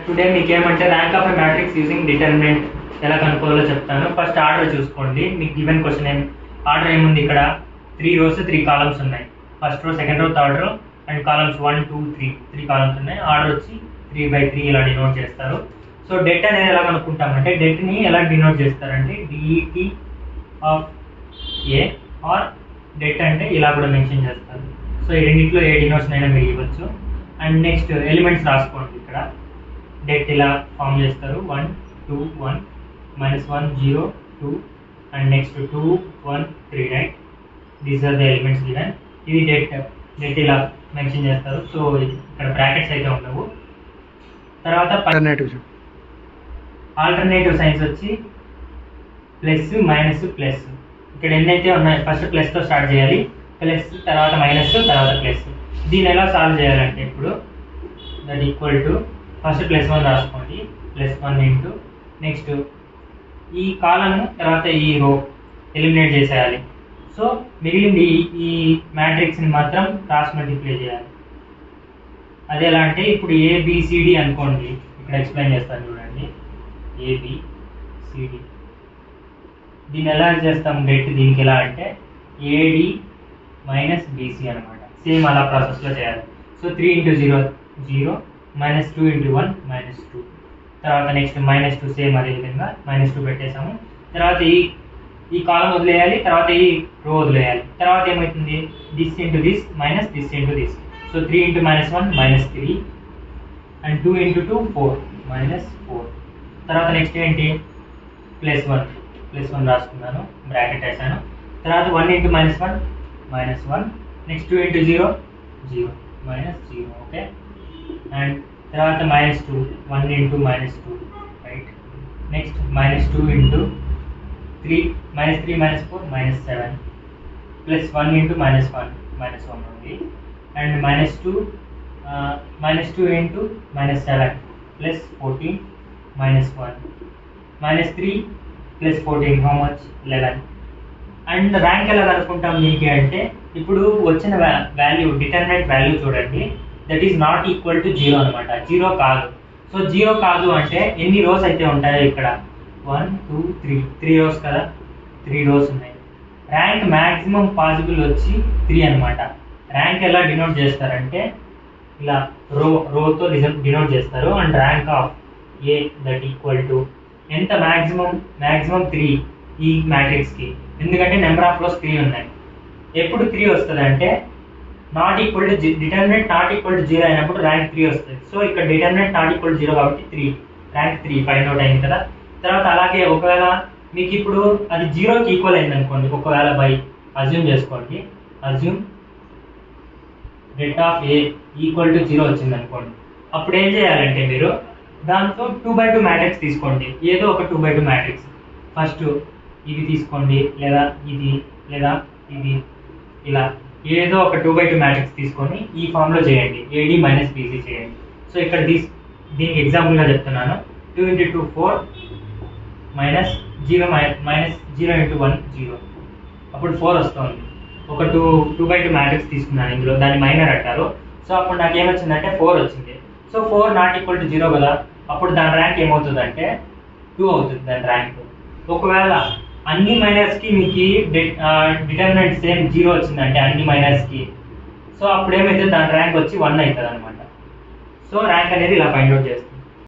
Today మీకు ఏమంటే rank of a matrix using determinant ఎలా కనుక్కోవాలో చెప్తాను. ఫస్ట్ ఆర్డర్ చూసుకోండి. మీకు గివెన్ క్వశ్చన్ ఆర్డర్ ఏముంది, ఇక్కడ 3 rows 3 columns ఉన్నాయి. First row, second row, third row and columns 1 2 3 columns ఉన్నాయి. ఆర్డర్ వచ్చి 3/3 ఇలా డినోట్ చేస్తారు. సో డెట్ అనేది ఎలా కనుక్కుంటామంటే, డెట్ని ఎలా డినోట్ చేస్తారంటే DET of A or det అంటే ఇలా కూడా మెన్షన్ చేస్తారు. సో ఈ రెండింటిలో ఏ డినోషన్ అయినా మీరు ఇవ్వచ్చు. అండ్ నెక్స్ట్ ఎలిమెంట్స్ రాసుకోండి. ఇక్కడ డెట్ ఇలా ఫామ్ చేస్తారు. 1 2 1 -1 0 2 and next 2 1 3 right. These are the elements given. ఇది డెట్ ఇలా మెన్షన్ చేస్తారు. సో ఇక్కడ బ్రాకెట్స్ అయితే ఉండవు. తర్వాత ఆల్టర్నేటివ్ సైన్స్ వచ్చి ప్లస్ మైనస్ ప్లస్. ఇక్కడ ఎన్నైతే ఉన్నాయి ఫస్ట్ ప్లస్తో స్టార్ట్ చేయాలి, ప్లస్ తర్వాత మైనస్ తర్వాత ప్లస్. దీన్ని ఎలా సాల్వ్ చేయాలంటే ఇప్పుడు దట్ ఈక్వల్ టు ఫస్ట్ +1 రాసుకోండి. +1 ఇంటూ నెక్స్ట్ ఈ కాలమ్ తర్వాత ఈ రో ఎలిమినేట్ చేసేయాలి. సో మిగిలింది ఈ మ్యాట్రిక్స్ని మాత్రం క్రాస్ మల్టిప్లై చేయాలి. అది ఎలా అంటే ఇప్పుడు ABCD అనుకోండి. ఇక్కడ ఎక్స్ప్లెయిన్ చేస్తాను చూడండి. ABCD దీన్ని ఎలా చేస్తాం డెట్ దీనికి ఎలా అంటే AD - BC అనమాట. సేమ్ అలా ప్రాసెస్లో చేయాలి. సో 3 × 0 0 -2 × 1 -2. తర్వాత నెక్స్ట్ -2 సేమ్ అదే విధంగా -2 పెట్టేసాము. తర్వాత ఈ కాలం వదిలేయాలి, తర్వాత ఈ రో వదిలేయాలి. తర్వాత ఏమవుతుంది, this into this minus this into this. So 3 × -1 -3 and 2 × 2 4 -4. తర్వాత నెక్స్ట్ ఏంటి, +1 రాసుకున్నాను, బ్రాకెట్ వేసాను. తర్వాత 1 × -1 -1. నెక్స్ట్ 2 × 0 0 -0. ఓకే. అండ్ తర్వాత -2 1 × -2 రైట్. నెక్స్ట్ -2 × 3 -3 -4 -7 +1 × -1 -1 ఉంది. And -2 × -7 +14 -1 -3 +14 how much 11. And rank ఎలా కనుక్కుంటాం దీనికి అంటే, ఇప్పుడు వచ్చిన వాల్యూ డిటర్మినెంట్ వాల్యూ చూడండి, that is not equal to 0 అనమాట. 0 కాదు. సో 0 కాదు అంటే ఎన్ని రోస్ అయితే ఉంటాయో ఇక్కడ 1 2 3 రోస్ కదా, 3 రోస్ ఉన్నాయి. ర్యాంక్ మ్యాక్సిమం పాసిబుల్ వచ్చి 3 అనమాట. ర్యాంక్ ఎలా డినోట్ చేస్తారంటే ఇలా రోతో డినోట్ చేస్తారు. And rank of A that equal to ఎంత మ్యాక్సిమం 3 ఈ మ్యాట్రిక్స్కి. ఎందుకంటే నెంబర్ ఆఫ్ రోస్ 3 ఉన్నాయి. ఎప్పుడు 3 వస్తుంది అంటే not equal to determinant not equal to 0 అయినప్పుడు ర్యాంక్ 3 వస్తుంది. సో ఇక్కడ డిటర్మినెంట్ నాట్ ఈక్వల్ టు 0 కాబట్టి 3 ర్యాంక్ 3 ఫైండ్ అవుట్ అయింది కదా. తర్వాత అలాగే ఒకవేళ మీకు ఇప్పుడు అది 0కి ఈక్వల్ అయింది అనుకోండి, ఒకవేళ బై అజ్యూమ్ చేసుకోండి, assume det of A equal to 0 వచ్చింది అనుకోండి. అప్పుడు ఏం చేయాలంటే మీరు దాంతో 2/2 మ్యాట్రిక్స్ తీసుకోండి. ఏదో ఒక 2/2 మ్యాట్రిక్స్. ఫస్ట్ ఇది తీసుకోండి, లేదా ఇది, లేదా ఇది, ఇలా ఏదో ఒక 2/2 మ్యాట్రిక్స్ తీసుకొని ఈ ఫామ్లో చేయండి. AD - BC చేయండి. సో ఇక్కడ దీనికి ఎగ్జాంపుల్గా చెప్తున్నాను. 2 × 2 4 -0 × 1 0. అప్పుడు 4 వస్తుంది. ఒక 2/2 మ్యాట్రిక్స్ తీసుకున్నాను ఇందులో, దాన్ని మైనర్ అంటారు. సో అప్పుడు నాకు ఏమొచ్చిందంటే 4 వచ్చింది. సో 4 నాట్ ఈక్వల్ టు 0 కదా, అప్పుడు దాని ర్యాంక్ ఏమవుతుందంటే 2 అవుతుంది దాని ర్యాంక్. ఒకవేళ అన్ని మైనర్స్కి మీకు డిటర్మినెంట్ సేమ్ 0 వచ్చిందంటే అన్ని మైనర్స్కి, సో అప్పుడు ఏమైతే దాని ర్యాంక్ వచ్చి 1 అవుతుంది అనమాట. సో ర్యాంక్ అనేది ఇలా ఫైండ్ అవుట్ చేస్తుంది.